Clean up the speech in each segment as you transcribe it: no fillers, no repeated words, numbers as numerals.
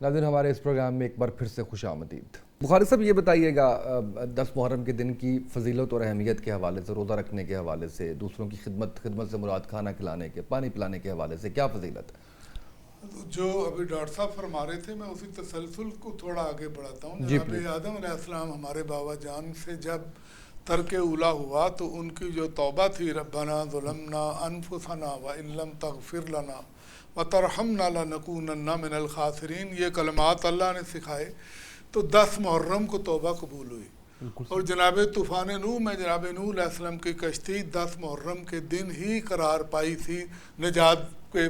ناظرین ہمارے اس پروگرام میں ایک بار پھر سے خوش آمدید۔ بخاری صاحب یہ بتائیے گا 10 محرم کے دن کی فضیلت اور اہمیت کے حوالے سے، روزہ رکھنے کے حوالے سے، دوسروں کی خدمت سے مراد کھانا کھلانے کے، پانی پلانے کے حوالے سے کیا فضیلت ہے؟ جو ابھی ڈاکٹر صاحب فرما رہے تھے میں اسی تسلسل کو تھوڑا آگے بڑھاتا ہوں۔ جی جناب آدم علیہ السلام ہمارے بابا جان سے جب ترک اولا ہوا تو ان کی جو توبہ تھی، ربنا ظلمنا انفسنا وان لم تغفر لنا وترحمنا لنکونن من الخاسرین، یہ کلمات اللہ نے سکھائے تو 10 محرم کو توبہ قبول ہوئی۔ اور جناب طوفان نوح میں جناب نوح علیہ السلام کی کشتی 10 محرم کے دن ہی قرار پائی تھی، نجات کے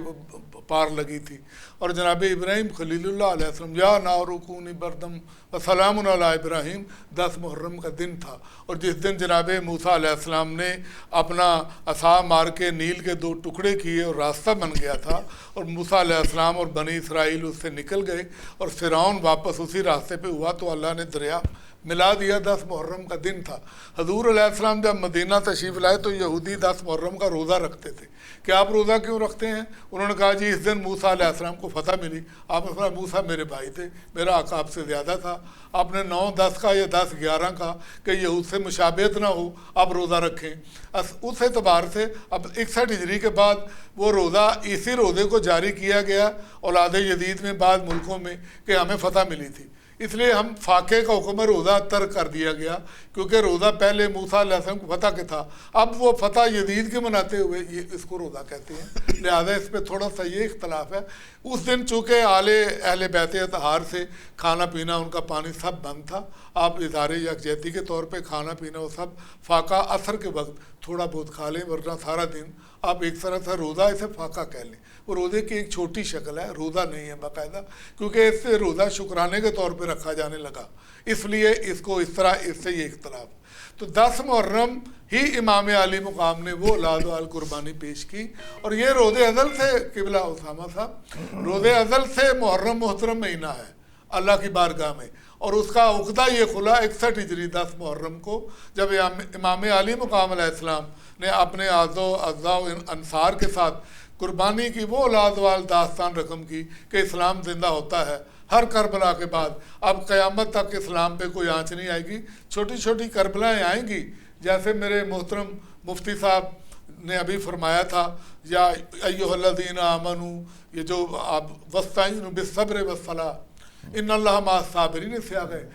پار لگی تھی۔ اور جناب ابراہیم خلیل اللہ علیہ السلام یا نار کونی بردم وسلام علی ابراہیم 10 محرم کا دن تھا۔ اور جس دن جناب موسیٰ علیہ السلام نے اپنا عصا مار کے نیل کے 2 ٹکڑے کیے اور راستہ بن گیا تھا، اور موسیٰ علیہ السلام اور بنی اسرائیل اس سے نکل گئے اور فرعون واپس اسی راستے پہ ہوا تو اللہ نے دریا ملا دیا۔ 10 محرم کا دن تھا۔ حضور علیہ السلام جب مدینہ تشریف لائے تو یہودی 10 محرم کا روزہ رکھتے تھے کہ آپ روزہ کیوں رکھتے ہیں؟ انہوں نے کہا جی اس دن موسیٰ علیہ السلام کو فتح ملی۔ آپ نے فرمایا موسیٰ میرے بھائی تھے، میرا حق آپ سے زیادہ تھا۔ آپ نے 9-10 کا یا 10-11 کا کہ یہود سے مشابہت نہ ہو آپ روزہ رکھیں۔ اس اعتبار سے اب 61 ہجری کے بعد وہ روزہ اسی روزے کو جاری کیا گیا اولاد یزید میں بعض ملکوں میں کہ ہمیں فتح ملی تھی، اس لیے ہم فاقے کا حکم روزہ ترک کر دیا گیا، کیونکہ روزہ پہلے موسیٰ علیہ السلام کو فتح کے تھا، اب وہ فتح یزید کے مناتے ہوئے یہ اس کو روزہ کہتے ہیں، لہذا اس پہ تھوڑا سا یہ اختلاف ہے۔ اس دن چونکہ اہل بیت اطہار سے کھانا پینا ان کا پانی سب بند تھا، آپ اظہار یکجہتی کے طور پہ کھانا پینا وہ سب فاقہ عصر کے وقت تھوڑا بہت کھا لیں، ورنہ سارا دن آپ ایک طرح سے روزہ اسے فاقہ کہہ لیں۔ وہ روزے کی ایک چھوٹی شکل ہے، روزہ نہیں ہے باقاعدہ، کیونکہ اس سے روزہ شکرانے کے طور پہ رکھا جانے لگا، اس لیے اس کو اس طرح اس سے یہ اختلاف۔ تو 10 محرم ہی امام علی مقام نے وہ اولاد وال قربانی پیش کی، اور یہ روز ازل سے قبلہ اسامہ صاحب، روز ازل سے محرم محترم مہینہ ہے اللہ کی بارگاہ میں، اور اس کا عقدہ یہ کھلا 61 ہجری 10 محرم کو جب امام علی مقام علیہ السلام نے اپنے اعضاء و انصار کے ساتھ قربانی کی وہ اولاد وال داستان رقم کی کہ اسلام زندہ ہوتا ہے ہر کربلا کے بعد۔ اب قیامت تک اسلام پہ کوئی آنچ نہیں آئے گی، چھوٹی چھوٹی کربلائیں آئیں گی، جیسے میرے محترم مفتی صاحب نے ابھی فرمایا تھا یا ایھا الذین آمنوا، یہ جو آپ واستعینوا بالصبر والصلاۃ ان اللہ مع الصابرین سے آ گئے،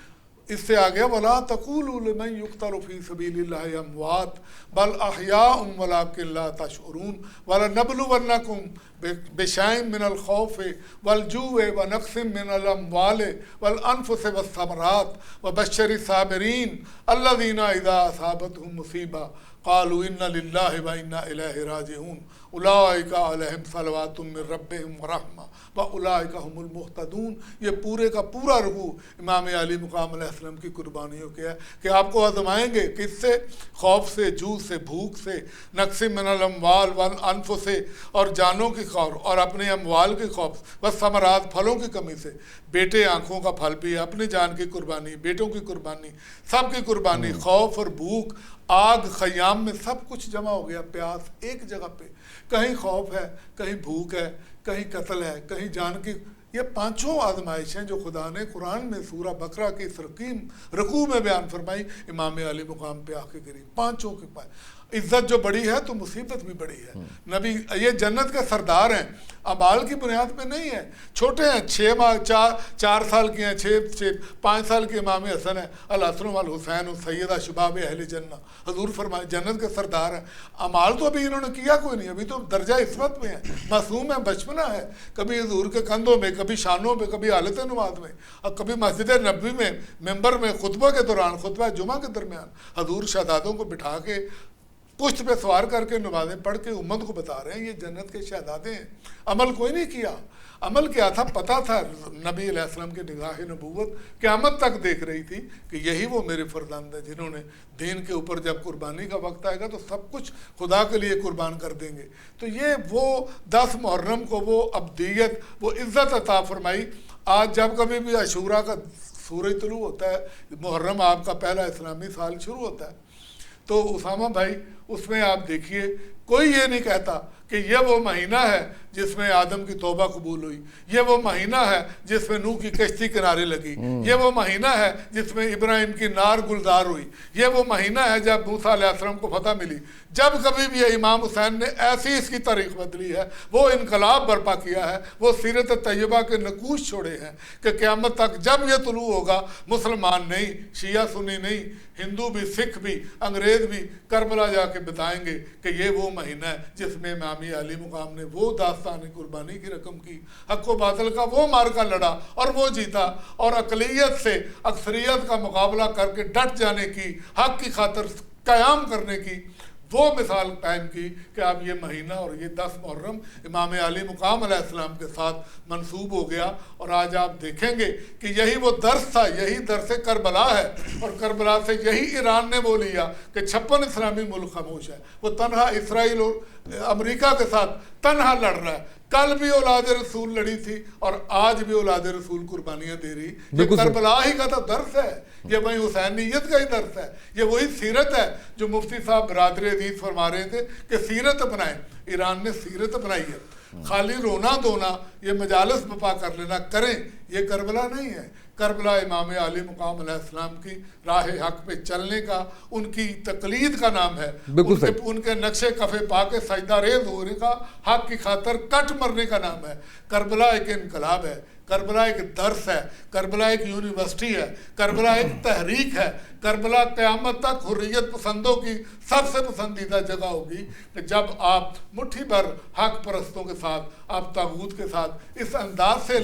اس سے آ گیا وَلَا تَقُولُوا لِمَنْ يُقْتَلُ فِي سَبِيلِ اللَّهِ أَمْوَاتٌ بَلْ أَحْيَاءٌ وَلَٰكِن لَّا تَشْعُرُونَ وَلَنَبْلُوَنَّكُم بِشَيْءٍ مِّنَ الْخَوْفِ وَالْجُوعِ وَنَقْصٍ مِّنَ الْأَمْوَالِ وَالْأَنفُسِ وَالثَّمَرَاتِ وَبَشِّرِ الصَّابِرِينَ الَّذِينَ إِذَا أَصَابَتْهُم مُّصِيبَةٌ قالوا ان للہ و انا الیہ راجعون اولئک علیہم صلوات من ربہم ورحمہ واولئک هم المہتدون۔ یہ پورے کا پورا رکوع امام علی مقام علیہ السلام کی قربانیوں کے ہے کہ آپ کو آزمائیں گے، کس سے؟ خوف سے، جو سے، بھوک سے، نقص من الاموال والانفس سے، اور جانوں کی خوف اور اپنے اموال کی خوف، والثمرات پھلوں کی کمی سے، بیٹے آنکھوں کا پھل بھی، اپنی جان کی قربانی، بیٹوں کی قربانی، سب کی قربانی، خوف اور بھوک، آگ خیام میں سب کچھ جمع ہو گیا، پیاس ایک جگہ پہ، کہیں خوف ہے، کہیں بھوک ہے، کہیں قتل ہے، کہیں جان کی، یہ 5 آزمائشیں جو خدا نے قرآن میں سورہ بقرہ کی اس رکوع میں بیان فرمائی، امام علی مقام پہ آ کے گری، 5 کی عزت جو بڑی ہے تو مصیبت بھی بڑی ہے۔ نبی یہ جنت کے سردار ہیں، اعمال کی بنیاد پہ نہیں ہے، چھوٹے ہیں، 4 سال کے ہیں، 5 سال کے امام حسن ہیں، الحسن والحسین سیدہ شباب اہل جنہ، حضور فرمائے جنت کے سردار ہیں۔ اعمال تو ابھی انہوں نے کیا کوئی نہیں، ابھی تو درجہ عصمت میں ہیں، معصوم ہیں، بچپنا ہے، کبھی حضور کے کندھوں میں، کبھی شانوں میں، کبھی حالت نماز میں، اور کبھی مسجد نبوی میں ممبر میں خطبہ کے دوران، خطبہ جمعہ کے درمیان حضور شہزادوں کو بٹھا کے پشت پہ سوار کر کے نمازیں پڑھ کے امت کو بتا رہے ہیں یہ جنت کے شہزادے ہیں۔ عمل کوئی نہیں کیا، عمل کیا تھا؟ پتہ تھا نبی علیہ السلام کی نگاہ نبوت قیامت تک دیکھ رہی تھی کہ یہی وہ میرے فرزند ہیں جنہوں نے دین کے اوپر جب قربانی کا وقت آئے گا تو سب کچھ خدا کے لیے قربان کر دیں گے۔ تو یہ وہ 10 محرم کو وہ ابدیت، وہ عزت عطا فرمائی۔ آج جب کبھی بھی عاشوراء کا سورج طلوع ہوتا ہے، محرم آپ کا پہلا اسلامی سال شروع ہوتا ہے، تو اسامہ بھائی اس میں آپ دیکھیے کوئی یہ نہیں کہتا کہ یہ وہ مہینہ ہے جس میں آدم کی توبہ قبول ہوئی، یہ وہ مہینہ ہے جس میں نوح کی کشتی کنارے لگی، یہ وہ مہینہ ہے جس میں ابراہیم کی نار گلزار ہوئی، یہ وہ مہینہ ہے جب موسیٰ علیہ السلام کو فتح ملی۔ جب کبھی بھی امام حسین نے ایسی اس کی تاریخ بدلی ہے، وہ انقلاب برپا کیا ہے، وہ سیرت طیبہ کے نقوش چھوڑے ہیں کہ قیامت تک جب یہ طلوع ہوگا، مسلمان نہیں، شیعہ سنی نہیں، ہندو بھی، سکھ بھی، انگریز بھی کربلا جا کے بتائیں گے کہ یہ وہ مہینہ ہے جس میں امام علی مقام نے وہ داستان قربانی کی رقم کی، حق و باطل کا وہ مارکا لڑا اور وہ جیتا، اور اقلیت سے اکثریت کا مقابلہ کر کے ڈٹ جانے کی، حق کی خاطر قیام کرنے کی وہ مثال قائم کی کہ اب یہ مہینہ اور یہ 10 محرم امام علی مقام علیہ السلام کے ساتھ منسوب ہو گیا۔ اور آج آپ دیکھیں گے کہ یہی وہ درس تھا، یہی درس کربلا ہے، اور کربلا سے یہی ایران نے وہ لیا کہ 56 اسلامی ملک خاموش ہے، وہ تنہا اسرائیل اور امریکہ کے ساتھ تنہا لڑ رہا ہے۔ کل بھی اولاد رسول لڑی تھی اور آج بھی اولاد رسول قربانیاں دے رہی۔ یہ کربلا ہی کا تو درس ہے، یہ وہی حسینیت کا ہی درس ہے، یہ وہی سیرت ہے جو مفتی صاحب برادر عزیز فرما رہے تھے کہ سیرت بنائیں۔ ایران نے سیرت بنائی ہے، خالی رونا دھونا، یہ مجالس بپا کر لینا کریں، یہ کربلا نہیں ہے۔ کربلا امام علی مقام علیہ السلام کی راہ حق پہ چلنے کا، ان کی تقلید کا نام ہے، ان کے نقشے کفے پا کے سجدہ ریز ہونے کا، حق کی خاطر کٹ مرنے کا نام ہے۔ کربلا ایک انقلاب ہے، کربلا ایک درس ہے، کربلا ایک یونیورسٹی ہے، کربلا ایک تحریک ہے۔ کربلا قیامت تک حریت پسندوں کی سب سے پسندیدہ جگہ ہوگی کہ جب آپ مٹھی بھر حق پرستوں کے ساتھ، آپ طاغوت کے ساتھ اس انداز سے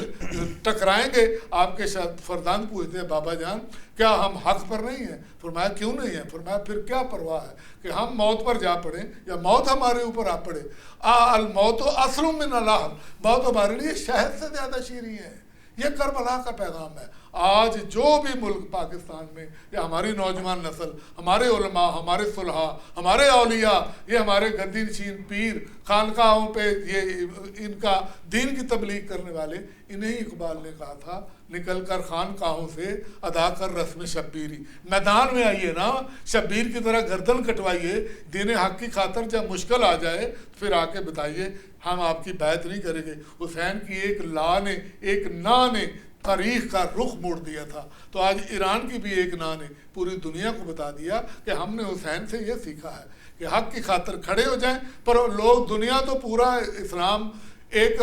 ٹکرائیں گے۔ آپ کے شاید فرزند پوچھتے ہیں بابا جان کیا ہم حق پر نہیں ہیں؟ فرمایا کیوں نہیں ہیں؟ فرمایا پھر کیا پرواہ ہے کہ ہم موت پر جا پڑیں یا موت ہمارے اوپر آ پڑے۔ الموت اصل من اللحم، موت ہمارے لیے شہد سے زیادہ شیریں ہے۔ یہ کربلا کا پیغام ہے۔ آج جو بھی ملک پاکستان میں، یا ہماری نوجوان نسل، ہمارے علماء، ہمارے صلحاء، ہمارے اولیاء، یہ ہمارے گدی نشین پیر خانقاہوں پہ یہ ان کا دین کی تبلیغ کرنے والے، انہیں اقبال نے کہا تھا نکل کر خانقاہوں سے ادا کر رسم شبیری، میدان میں آئیے نا، شبیر کی طرح گردن کٹوائیے، دین حق کی خاطر جب مشکل آ جائے پھر آ کے بتائیے ہم آپ کی بیعت نہیں کریں گے۔ حسین کی ایک لا نے، ایک نا نے تاریخ کا رخ موڑ دیا تھا۔ تو آج ایران کی بھی ایک نا نے پوری دنیا کو بتا دیا کہ ہم نے حسین سے یہ سیکھا ہے کہ حق کی خاطر کھڑے ہو جائیں۔ پر لوگ دنیا تو پورا اسلام ایک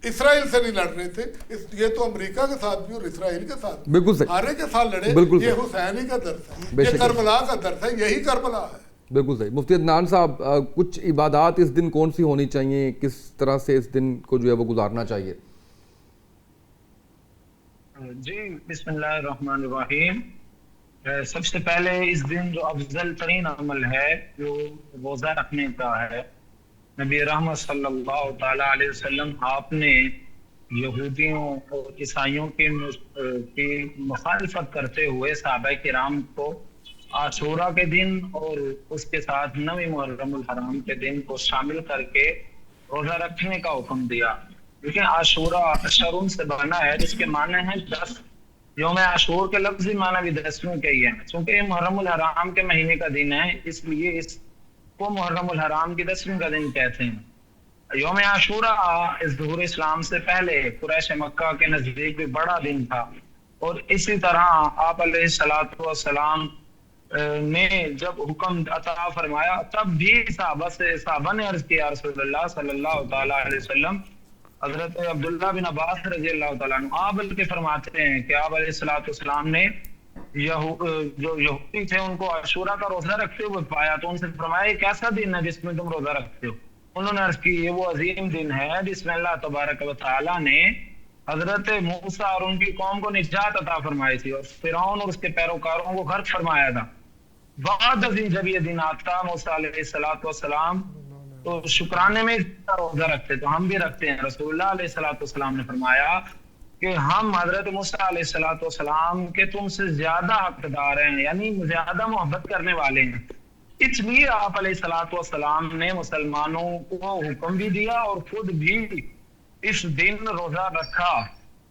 اسرائیل سے نہیں لڑ رہے تھے، یہ تو امریکہ کے ساتھ بھی اور اسرائیل کے ساتھ بالکل ہارے کے ساتھ لڑے۔ یہ حسین ہی کا درس ہے، یہ کربلا کا درس ہے، یہی کربلا ہے۔ بالکل صحیح۔ مفتی عدنان صاحب، کچھ عبادات اس دن کون سی ہونی چاہیے، کس طرح سے اس دن کو جو ہے وہ گزارنا چاہیے؟ جی بسم اللہ الرحمن الرحیم۔ سب سے پہلے اس دن جو افضل ترین عمل ہے جو روزہ رکھنے کا ہے، نبی رحمت صلی اللہ تعالیٰ علیہ وسلم آپ نے یہودیوں اور عیسائیوں کی مخالفت کرتے ہوئے صحابہ کرام کو عاشورہ کے دن اور اس کے ساتھ 9 محرم الحرام کے دن کو شامل کر کے روزہ رکھنے کا حکم دیا۔ لیکن عاشورہ اشرون سے بنا ہے جس کے معنی ہیں 10۔ یوم عاشور کے لفظی معنی بھی 10ویں کے ہی ہے، چونکہ یہ محرم الحرام کے مہینے کا دن ہے، اس لیے اس کو محرم الحرام کی 10ویں کا دن کہتے ہیں۔ یوم عاشورہ اس ظہور اسلام سے پہلے قریش مکہ کے نزدیک بھی بڑا دن تھا، اور اسی طرح آپ علیہ الصلوۃ والسلام نے جب حکم عطا فرمایا تب بھی صحابہ نے عرض کیا رسول اللہ صلی اللہ تعالیٰ علیہ وسلم۔ حضرت عبداللہ بن عباس رضی اللہ تعالیٰ عنہ آپ بلکہ فرماتے ہیں کہ آپ علیہ الصلوۃ والسلام نے جو یہودی تھے ان کو عاشورہ کا روزہ رکھتے ہوئے پایا تو ان سے فرمایا یہ کیسا دن ہے جس میں تم روزہ رکھتے ہو؟ انہوں نے عرض کی یہ وہ عظیم دن ہے جس میں اللہ تبارک و تعالیٰ نے حضرت موسیٰ اور ان کی قوم کو نجات عطا فرمائی تھی اور فرعون اور اس کے پیروکاروں کو غرق فرمایا تھا۔ بعد ازیں جب یہ دن آتا موسیٰ علیہ الصلوۃ والسلام تو شکرانے میں روزہ رکھتے، تو ہم بھی رکھتے ہیں۔ رسول اللہ علیہ الصلوۃ والسلام نے فرمایا کہ ہم حضرت موسیٰ علیہ الصلوۃ والسلام کے تم سے زیادہ حقدار ہیں، یعنی زیادہ محبت کرنے والے ہیں، اس لیے آپ علیہ الصلوۃ والسلام نے مسلمانوں کو حکم بھی دیا اور خود بھی اس دن روزہ رکھا۔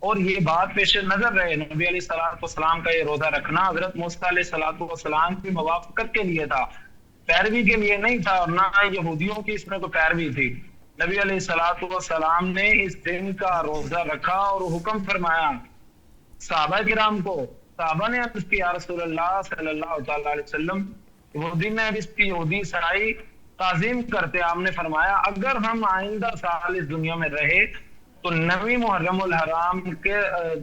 اور یہ بات پیش نظر رہے نبی علیہ الصلوۃ والسلام کا یہ روزہ رکھنا حضرت موسیٰ علیہ الصلوۃ والسلام کی موافقت کے لیے تھا، پیروی کے لیے نہیں تھا اور نہ یہودیوں کی اس میں کوئی پیروی تھی. نبی علیہ الصلوۃ والسلام نے اس دن کا روزہ رکھا اور حکم فرمایا صحابہ کرام کو. صحابہ نے عرض کیا رسول اللہ صلی اللہ تعالی علیہ وسلم وہ دن ہے جس کی یہودی عیسائی تعظیم کرتے. آپ نے فرمایا اگر ہم آئندہ سال اس دنیا میں رہے تو 9 محرم الحرام کے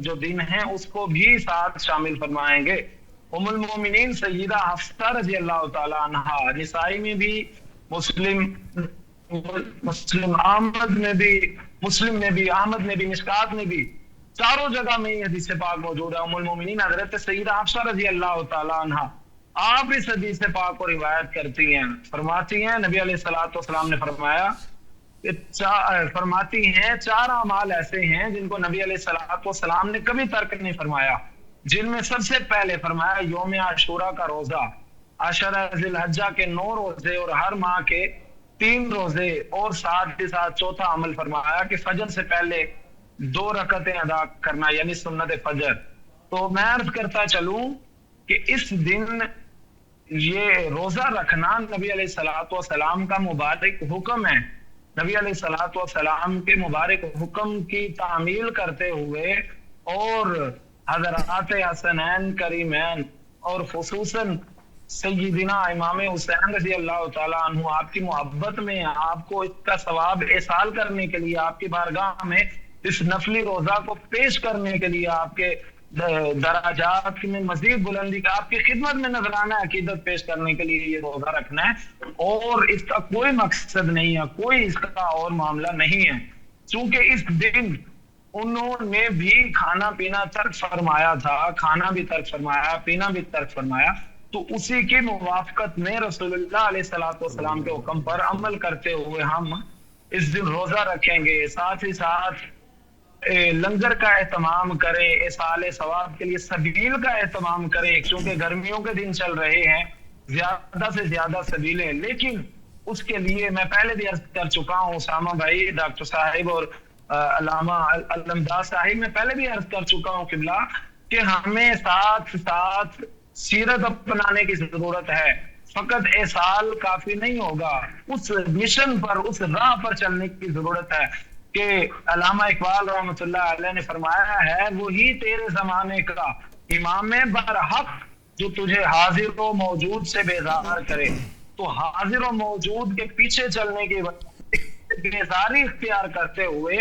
جو دن ہیں اس کو بھی ساتھ شامل فرمائیں گے. ام المومنین سیدہ حفصہ رضی اللہ تعالی عنہا نسائی میں بھی مسلم احمد میں بھی احمد میں بھی مشکات میں بھی چاروں جگہ میں یہ حدیث پاک موجود ہے. ام المومنین حضرت سیدہ حفصہ رضی اللہ تعالی عنہا آپ اس حدیث پاک کو روایت کرتی ہیں. فرماتی ہیں نبی علیہ الصلوۃ والسلام نے فرمایا فرماتی ہیں 4 اعمال ایسے ہیں جن کو نبی علیہ الصلوۃ والسلام نے کبھی ترک نہیں فرمایا. جن میں سب سے پہلے فرمایا یوم عاشورہ کا روزہ, عشرہ ذی الحجہ کے 9 روزے اور ہر ماہ کے 3 روزے, اور ساتھ ہی ساتھ چوتھا عمل فرمایا کہ فجر سے پہلے 2 رکعتیں ادا کرنا یعنی سنت فجر. تو میں عرض کرتا چلوں کہ اس دن یہ روزہ رکھنا نبی علیہ الصلوۃ والسلام کا مبارک حکم ہے. نبی علیہ الصلوۃ والسلام کے مبارک حکم کی تعمیل کرتے ہوئے اور حضرات حسنین کریمین اور خصوصاً سیدنا امام حسین رضی اللہ تعالیٰ عنہ آپ کی محبت میں آپ کو اس کا ثواب احصال کرنے کے لیے آپ کی بارگاہ میں اس نفلی روزہ کو پیش کرنے کے لیے آپ کے درجات میں مزید بلندی کا آپ کی خدمت میں نذرانہ عقیدت پیش کرنے کے لیے یہ روزہ رکھنا ہے اور اس کا کوئی مقصد نہیں ہے, کوئی اس کا اور معاملہ نہیں ہے. چونکہ اس دن انہوں نے بھی کھانا پینا ترک فرمایا تھا, کھانا بھی ترک فرمایا, پینا بھی ترک فرمایا, تو اسی کی موافقت میں رسول اللہ علیہ الصلوۃ والسلام کے حکم پر عمل کرتے ہوئے ہم اس دن روزہ رکھیں گے. ساتھ ہی ساتھ لنگر کا اہتمام کریں, ایصال ثواب کے لیے سبیل کا اہتمام کریں, کیونکہ گرمیوں کے دن چل رہے ہیں, زیادہ سے زیادہ سبیلیں. لیکن اس کے لیے میں پہلے بھی عرض کر چکا ہوں, اسامہ بھائی, ڈاکٹر صاحب اور علامہ علمداد صاحب, میں پہلے بھی عرض کر چکا ہوں قبلہ کہ ہمیں ساتھ ساتھ سیرت اپنانے کی ضرورت ہے. فقط ایصال کافی نہیں ہوگا, اس مشن پر, اس راہ پر چلنے کی ضرورت ہے کہ علامہ اقبال رحمۃ اللہ علیہ نے فرمایا ہے وہی تیرے زمانے کا امام برحق جو تجھے حاضر و موجود سے بیزار کرے. تو حاضر و موجود کے پیچھے چلنے کی بیزاری اختیار کرتے ہوئے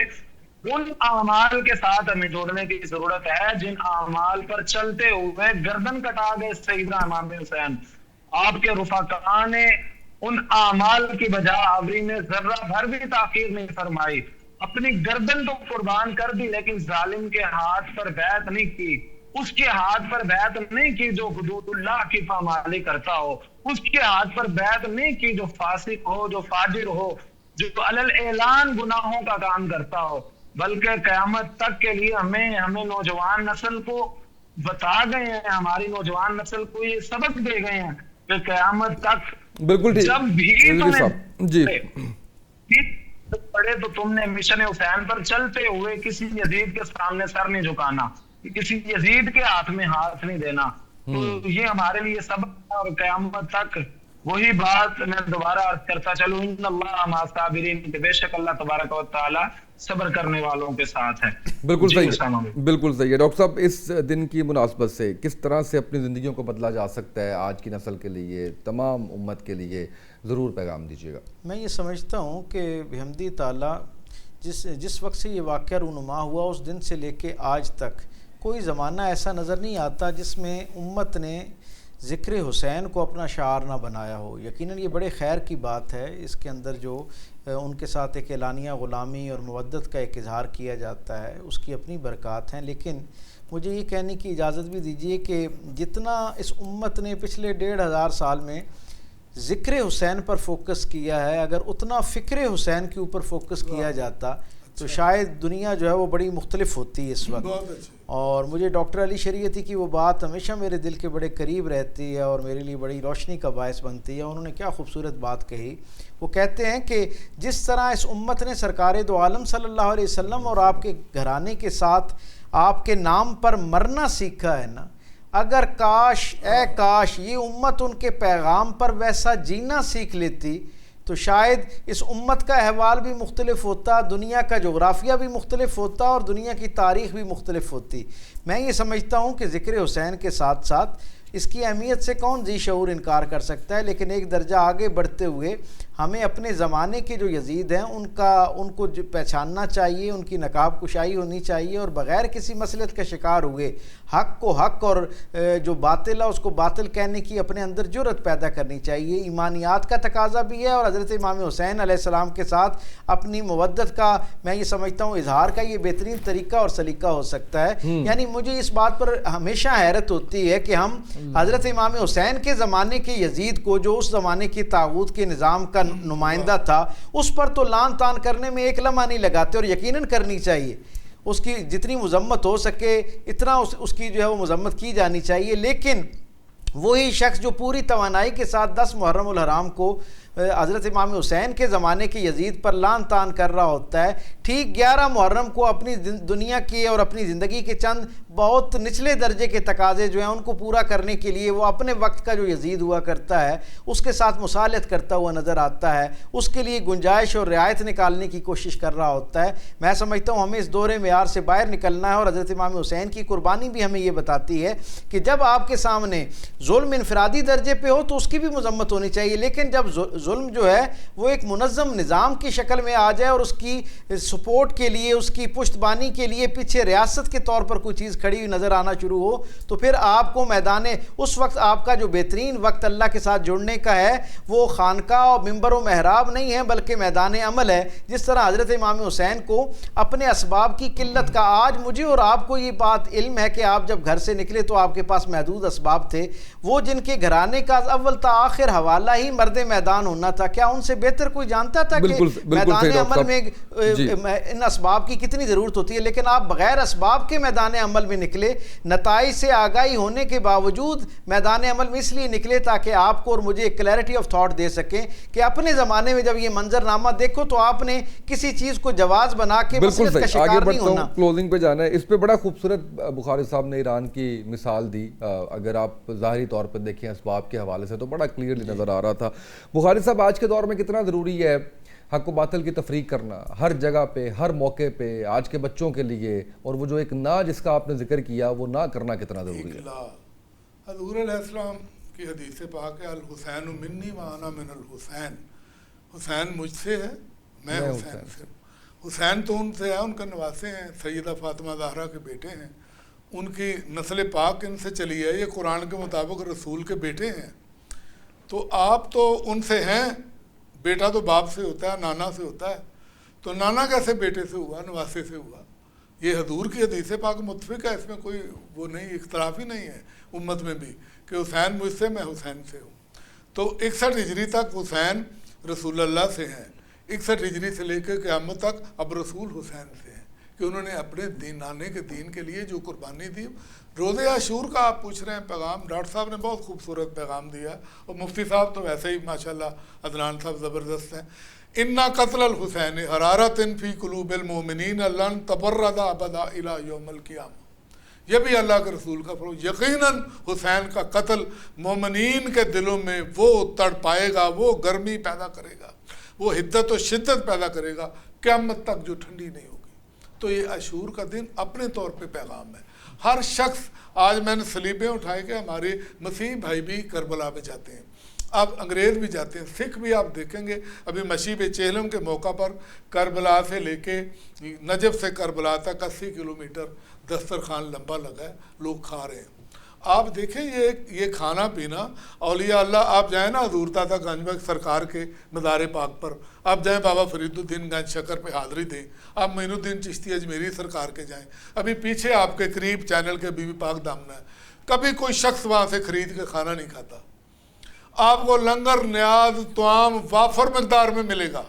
ان اعمال کے ساتھ ہمیں جوڑنے کی ضرورت ہے جن اعمال پر چلتے ہوئے گردن کٹا گئے سیدنا امام حسین. آپ کے رفقاء نے ان اعمال کی بجا آوری میں ذرہ بھر بھی تاخیر نہیں فرمائی, اپنی گردن تو قربان کر دی لیکن ظالم کے ہاتھ پر بیعت نہیں کی, اس کے ہاتھ پر بیعت نہیں کی جو حدود اللہ کی پامالی کرتا ہو, اس کے ہاتھ پر بیعت نہیں کی جو فاسق ہو, جو فاجر ہو, جو علل اعلان گناہوں کا کام کرتا ہو. بلکہ قیامت تک کے لیے ہمیں نوجوان نسل کو بتا گئے ہیں, ہماری نوجوان نسل کو یہ سبق دے گئے ہیں کہ قیامت تک بالکل ٹھیک, جب بھی جی پڑے تو تم نے مشن حسین پر چلتے ہوئے کسی یزید کے سامنے سر نہیں جھکانا, کسی یزید کے ہاتھ میں ہاتھ نہیں دینا. تو یہ ہمارے لیے سبق ہے اور قیامت تک وہی بات میں دوبارہ عرض کرتا چلوں, ان اللہ مع الصابرین, کہ بے شک اللہ تبارک و تعالی صبر کرنے والوں کے ساتھ ہے. بالکل صحیح, بالکل صحیح ہے. ڈاکٹر صاحب, اس دن کی مناسبت سے کس طرح سے اپنی زندگیوں کو بدلا جا سکتا ہے آج کی نسل کے لیے, تمام امت کے لیے ضرور پیغام دیجیے گا. میں یہ سمجھتا ہوں کہ بحمدی تعالیٰ جس وقت سے یہ واقعہ رونما ہوا اس دن سے لے کے آج تک کوئی زمانہ ایسا نظر نہیں آتا جس میں امت نے ذکر حسین کو اپنا شعار نہ بنایا ہو. یقیناً یہ بڑے خیر کی بات ہے, اس کے اندر جو ان کے ساتھ ایک اعلانیہ غلامی اور مودت کا ایک اظہار کیا جاتا ہے اس کی اپنی برکات ہیں. لیکن مجھے یہ کہنے کی اجازت بھی دیجیے کہ جتنا اس امت نے پچھلے 1500 سال میں ذکر حسین پر فوکس کیا ہے, اگر اتنا فکر حسین کے اوپر فوکس کیا جاتا تو شاید دنیا جو ہے وہ بڑی مختلف ہوتی ہے اس وقت. اور مجھے ڈاکٹر علی شریعتی کی وہ بات ہمیشہ میرے دل کے بڑے قریب رہتی ہے اور میرے لیے بڑی روشنی کا باعث بنتی ہے. انہوں نے کیا خوبصورت بات کہی, وہ کہتے ہیں کہ جس طرح اس امت نے سرکار دو عالم صلی اللہ علیہ وسلم اور آپ کے گھرانے کے ساتھ آپ کے نام پر مرنا سیکھا ہے نا, اگر کاش اے کاش یہ امت ان کے پیغام پر ویسا جینا سیکھ لیتی تو شاید اس امت کا احوال بھی مختلف ہوتا، دنیا کا جغرافیہ بھی مختلف ہوتا اور دنیا کی تاریخ بھی مختلف ہوتی۔ میں یہ سمجھتا ہوں کہ ذکر حسین کے ساتھ ساتھ اس کی اہمیت سے کون ذی شعور انکار کر سکتا ہے، لیکن ایک درجہ آگے بڑھتے ہوئے ہمیں اپنے زمانے کے جو یزید ہیں ان کو پہچاننا چاہیے، ان کی نقاب کشائی ہونی چاہیے، اور بغیر کسی مصلحت کا شکار ہوئے حق کو حق اور جو باطل ہے اس کو باطل کہنے کی اپنے اندر جرأت پیدا کرنی چاہیے۔ ایمانیات کا تقاضا بھی ہے، اور حضرت امام حسین علیہ السلام کے ساتھ اپنی مودت کا میں یہ سمجھتا ہوں اظہار کا یہ بہترین طریقہ اور سلیقہ ہو سکتا ہے۔ یعنی مجھے اس بات پر ہمیشہ حیرت ہوتی ہے کہ ہم حضرت امام حسین کے زمانے کے یزید کو، جو اس زمانے کی طاغوت کے نظام کا نمائندہ تھا، اس پر تو لان تان کرنے میں ایک لمحہ نہیں لگاتے، اور یقیناً کرنی چاہیے، اس کی جتنی مذمت ہو سکے اتنا اس کی جو ہے وہ مذمت کی جانی چاہیے۔ لیکن وہی شخص جو پوری توانائی کے ساتھ 10 محرم الحرام کو حضرت امام حسین کے زمانے کے یزید پر لان تان کر رہا ہوتا ہے، ٹھیک 11 محرم کو اپنی دنیا کے اور اپنی زندگی کے چند بہت نچلے درجے کے تقاضے جو ہیں ان کو پورا کرنے کے لیے وہ اپنے وقت کا جو یزید ہوا کرتا ہے اس کے ساتھ مصالحت کرتا ہوا نظر آتا ہے، اس کے لیے گنجائش اور رعایت نکالنے کی کوشش کر رہا ہوتا ہے۔ میں سمجھتا ہوں ہمیں اس دور معیار سے باہر نکلنا ہے، اور حضرت امام حسین کی قربانی بھی ہمیں یہ بتاتی ہے کہ جب آپ کے سامنے ظلم انفرادی درجے پہ ہو تو اس کی بھی مذمت ہونی چاہیے، لیکن جب ظلم جو ہے وہ ایک منظم نظام کی شکل میں آ جائے اور اس کی سپورٹ کے لیے، اس کی پشتبانی کے لیے پیچھے ریاست کے طور پر کوئی چیز کھڑی ہوئی نظر آنا شروع ہو، تو پھر آپ کو اس وقت آپ کا جو بہترین وقت اللہ کے ساتھ جڑنے کا ہے وہ خانقاہ اور ممبر و محراب نہیں ہے بلکہ میدان عمل ہے۔ جس طرح حضرت امام حسین کو اپنے اسباب کی قلت کا، آج مجھے اور آپ کو یہ بات علم ہے کہ آپ جب گھر سے نکلے تو آپ کے پاس محدود اسباب تھے، وہ جن کے گھرانے کا اول تا آخر حوالہ ہی مرد میدان ہونا تھا، کیا ان سے بہتر کوئی جانتا تھا کہ میدان عمل میں ان اسباب کی کتنی ضرورت ہوتی ہے؟ لیکن آپ بغیر اسباب کے میدان عمل میں نکلے، نتائج سے آگاہی ہونے کے باوجود میدان عمل میں اس لیے نکلے تاکہ آپ کو اور مجھے ایک کلیئرٹی آف تھاٹ دے سکیں کہ اپنے زمانے میں جب یہ منظرنامہ دیکھو تو آپ نے کسی چیز کو جواز بنا کے مصلحت کا شکار نہیں ہونا۔ کلوزنگ پہ جانا ہے، اس پہ بڑا خوبصورت بخاری صاحب نے ایران کی مثال دی، اگر آپ ظاہری طور پہ دیکھیں اسباب کے حوالے سے تو بڑا کلیئرلی نظر آ رہا تھا۔ بخاری صاحب آج کے دور میں کتنا ضروری ہے حق و باطل کی تفریق کرنا ہر جگہ پہ، ہر موقع پہ، آج کے بچوں کے لیے، اور وہ جو ایک نہ جس کا آپ نے ذکر کیا وہ نہ کرنا کتنا ضروری ہے؟ حضور علیہ السلام کی حدیث پاک ہے، الحسین منی وانا من الحسین، حسین مجھ سے ہے، میں حسین سے ہوں۔ حسین تو ان سے ہے، ان کے نواسے ہیں، سیدہ فاطمہ زہرا کے بیٹے ہیں، ان کی نسل پاک ان سے چلی ہے، یہ قرآن کے مطابق رسول کے بیٹے ہیں، تو آپ تو ان سے ہیں۔ بیٹا تو باپ سے ہوتا ہے، نانا سے ہوتا ہے، تو نانا کیسے بیٹے سے ہوا، نواسے سے ہوا؟ یہ حضور کی حدیث پاک متفق ہے، اس میں کوئی وہ نہیں، اختلاف ہی نہیں ہے امت میں بھی کہ حسین مجھ سے، میں حسین سے ہوں۔ تو 61 ہجری تک حسین رسول اللہ سے ہیں، 61 ہجری سے لے کے قیامت تک اب رسول حسین سے ہیں کہ انہوں نے اپنے نانے کے دین کے لیے جو قربانی دی۔ روز عاشور کا آپ پوچھ رہے ہیں پیغام، ڈاکٹر صاحب نے بہت خوبصورت پیغام دیا، اور مفتی صاحب تو ویسے ہی ماشاءاللہ عدنان صاحب زبردست ہیں۔ اِنَّا قتل الحسین حرارۃ فی قلوب المؤمنین لن تبرد ابدا الی یوم القیامہ۔ یہ بھی اللہ کے رسول کا فرمان، یقیناً حسین کا قتل مومنین کے دلوں میں وہ تڑ پائے گا، وہ گرمی پیدا کرے گا، وہ حدت و شدت پیدا کرے گا قیامت تک جو ٹھنڈی نہیں ہوگی۔ تو یہ عاشور کا دن اپنے طور پہ پیغام ہے۔ ہر شخص، آج میں نے سلیبیں اٹھائے کہ ہمارے مسیح بھائی بھی کربلا میں جاتے ہیں، اب انگریز بھی جاتے ہیں، سکھ بھی آپ دیکھیں گے ابھی مشیب چہلم کے موقع پر کربلا سے لے کے نجف سے کربلا تک 80 کلومیٹر دسترخوان لمبا لگا ہے، لوگ کھا رہے ہیں۔ آپ دیکھیں یہ کھانا پینا، اولیاء اللہ، آپ جائیں نا حضور داتا گنج بخش سرکار کے مزار پاک پر، آپ جائیں بابا فرید الدین گنج شکر پہ حاضری دیں، آپ معین الدین چشتی اجمیری سرکار کے جائیں، ابھی پیچھے آپ کے قریب چینل کے بی بی پاک دامنا ہے، کبھی کوئی شخص وہاں سے خرید کے کھانا نہیں کھاتا، آپ کو لنگر نیاز طعام وافر مقدار میں ملے گا۔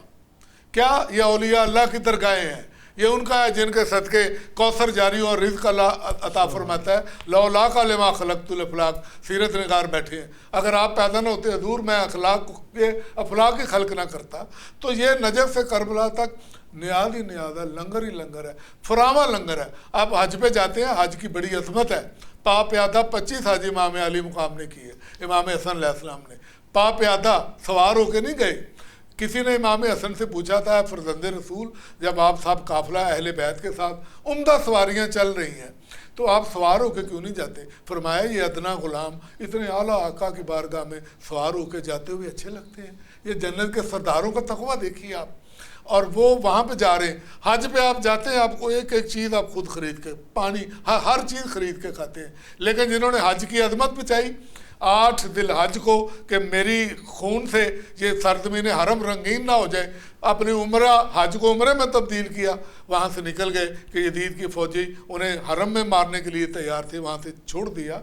کیا یہ اولیاء اللہ کی درگاہیں ہیں، یہ ان کا ہے جن کے صدقے کوثر جاری اور رزق اللہ عطا فرماتا ہے۔ لولا کا لما خلقت الافلاق، سیرت نگار بیٹھے ہیں، اگر آپ پیدا نہ ہوتے حضور میں افلاق ہی خلق نہ کرتا۔ تو یہ نجف سے کربلا تک نیاز ہی نیاز ہے، لنگر ہی لنگر ہے، فراواں لنگر ہے۔ آپ حج پہ جاتے ہیں، حج کی بڑی عظمت ہے۔ پا پیادہ 25 حج امام علی مقام نے کی ہے، امام حسن علیہ السلام نے پا پیادہ سوار ہو کے نہیں گئے۔ کسی نے امام حسن سے پوچھا تھا، فرزند رسول جب آپ صاحب قافلہ اہل بیت کے ساتھ عمدہ سواریاں چل رہی ہیں تو آپ سوار ہو کے کیوں نہیں جاتے؟ فرمایا یہ ادنا غلام اتنے اعلیٰ آقا کی بارگاہ میں سوار ہو کے جاتے ہوئے اچھے لگتے ہیں۔ یہ جنت کے سرداروں کا تقویٰ دیکھیے آپ، اور وہ وہاں پہ جا رہے ہیں۔ حج پہ آپ جاتے ہیں، آپ کو ایک ایک چیز آپ خود خرید کے، پانی ہر چیز خرید کے کھاتے ہیں، لیکن جنہوں نے حج کی عظمت بچائی 8 ذی الحج کو کہ میری خون سے یہ سرزمین حرم رنگین نہ ہو جائے، اپنی عمرہ حج کو عمرے میں تبدیل کیا، وہاں سے نکل گئے کہ یزید کی فوجی انہیں حرم میں مارنے کے لیے تیار تھے، وہاں سے چھوڑ دیا۔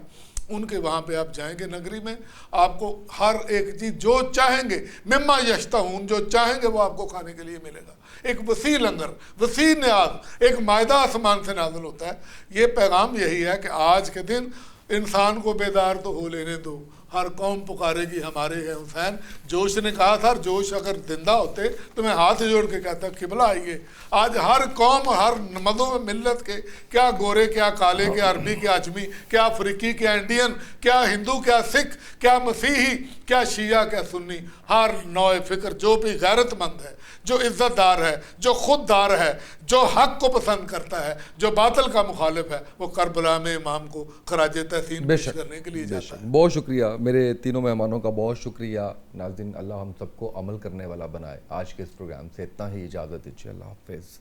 ان کے وہاں پہ آپ جائیں گے نگری میں، آپ کو ہر ایک چیز جو چاہیں گے مما یشتہون، جو چاہیں گے وہ آپ کو کھانے کے لیے ملے گا۔ ایک وسیع لنگر، وسیع نیاز، ایک مائدہ آسمان سے نازل ہوتا ہے۔ یہ پیغام یہی ہے کہ آج کے دن انسان کو بیدار تو ہو لینے دو، ہر قوم پکارے گی ہمارے ہے حسین۔ جوش نے کہا تھا، جوش اگر زندہ ہوتے تو میں ہاتھ جوڑ کے کہتا قبلہ آئیے۔ آج ہر قوم اور ہر مذہب ملت کے، کیا گورے کیا کالے، کیا عربی کیا عجمی، کیا افریقی کیا انڈین، کیا ہندو کیا سکھ، کیا مسیحی کیا شیعہ کیا سنی، ہر نوع فکر جو بھی غیرت مند ہے، جو عزت دار ہے، جو خود دار ہے، جو حق کو پسند کرتا ہے، جو باطل کا مخالف ہے، وہ کربلا میں امام کو خراج تحسین پیش کرنے کے لیے جاتا ہے۔ بہت شکریہ میرے تینوں مہمانوں کا، بہت شکریہ۔ ناظرین، اللہ ہم سب کو عمل کرنے والا بنائے۔ آج کے اس پروگرام سے اتنا ہی، اجازت دیجیے، اللہ حافظ۔